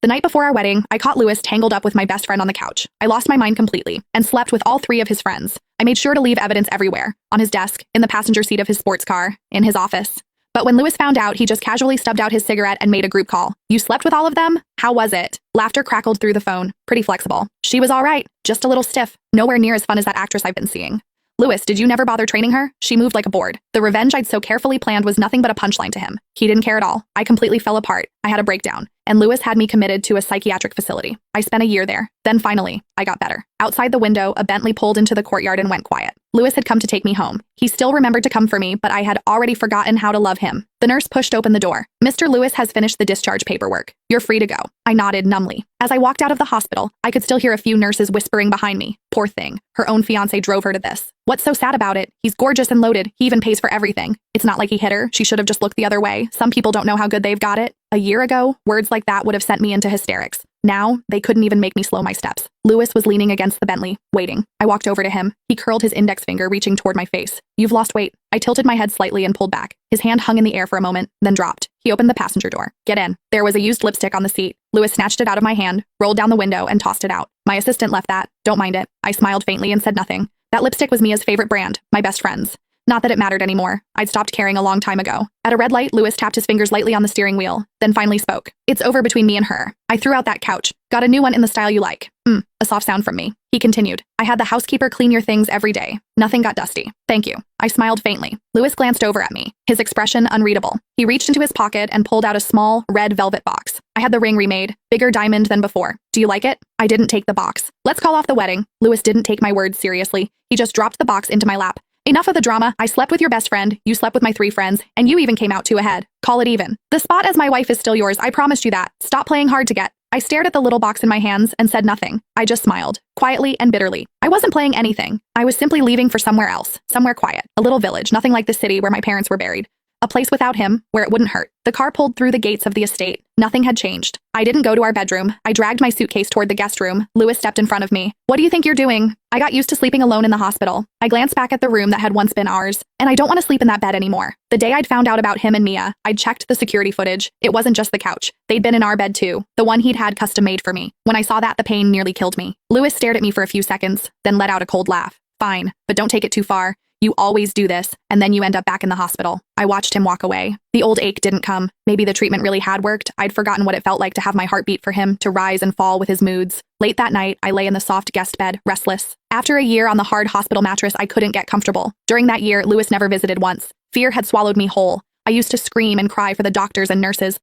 The night before our wedding, I caught Louis tangled up with my best friend on the couch. I lost my mind completely and slept with all three of his friends. I made sure to leave evidence everywhere, on his desk, in the passenger seat of his sports car, in his office. But when Louis found out, he just casually stubbed out his cigarette and made a group call. You slept with all of them? How was it? Laughter crackled through the phone. Pretty flexible. She was all right, just a little stiff. Nowhere near as fun as that actress I've been seeing. Louis, did you never bother training her? She moved like a board. The revenge I'd so carefully planned was nothing but a punchline to him. He didn't care at all. I completely fell apart. I had a breakdown. And Louis had me committed to a psychiatric facility. I spent a year there. Then finally, I got better. Outside the window, a Bentley pulled into the courtyard and went quiet. Louis had come to take me home. He still remembered to come for me, but I had already forgotten how to love him. The nurse pushed open the door. Mr. Louis has finished the discharge paperwork. You're free to go. I nodded numbly. As I walked out of the hospital, I could still hear a few nurses whispering behind me. Poor thing. Her own fiancé drove her to this. What's so sad about it? He's gorgeous and loaded. He even pays for everything. It's not like he hit her. She should have just looked the other way. Some people don't know how good they've got it. A year ago, words like that would have sent me into hysterics. Now, they couldn't even make me slow my steps. Louis was leaning against the Bentley, waiting. I walked over to him. He curled his index finger, reaching toward my face. You've lost weight. I tilted my head slightly and pulled back. His hand hung in the air for a moment, then dropped. He opened the passenger door. Get in. There was a used lipstick on the seat. Louis snatched it out of my hand, rolled down the window, and tossed it out. My assistant left that. Don't mind it. I smiled faintly and said nothing. That lipstick was Mia's favorite brand, my best friend's. Not that it mattered anymore. I'd stopped caring a long time ago. At a red light, Louis tapped his fingers lightly on the steering wheel, then finally spoke. It's over between me and her. I threw out that couch. Got a new one in the style you like. A soft sound from me. He continued. I had the housekeeper clean your things every day. Nothing got dusty. Thank you. I smiled faintly. Louis glanced over at me, his expression unreadable. He reached into his pocket and pulled out a small, red velvet box. I had the ring remade, bigger diamond than before. Do you like it? I didn't take the box. Let's call off the wedding. Louis didn't take my words seriously. He just dropped the box into my lap. Enough of the drama. I slept with your best friend, you slept with my 3 friends, and you even came out 2 ahead. Call it even. The spot as my wife is still yours, I promised you that. Stop playing hard to get. I stared at the little box in my hands and said nothing. I just smiled, quietly and bitterly. I wasn't playing anything. I was simply leaving for somewhere else, somewhere quiet, a little village, nothing like the city where my parents were buried. A place without him, where it wouldn't hurt. The car pulled through the gates of the estate. Nothing had changed. I didn't go to our bedroom. I dragged my suitcase toward the guest room. Louis stepped in front of me. What do you think you're doing? I got used to sleeping alone in the hospital. I glanced back at the room that had once been ours, and I don't want to sleep in that bed anymore. The day I'd found out about him and Mia, I'd checked the security footage. It wasn't just the couch. They'd been in our bed too, the one he'd had custom made for me. When I saw that, the pain nearly killed me. Louis stared at me for a few seconds, then let out a cold laugh. Fine, but don't take it too far. You always do this, and then you end up back in the hospital. I watched him walk away. The old ache didn't come. Maybe the treatment really had worked. I'd forgotten what it felt like to have my heart beat for him, to rise and fall with his moods. Late that night, I lay in the soft guest bed, restless. After a year on the hard hospital mattress, I couldn't get comfortable. During that year, Louis never visited once. Fear had swallowed me whole. I used to scream and cry for the doctors and nurses.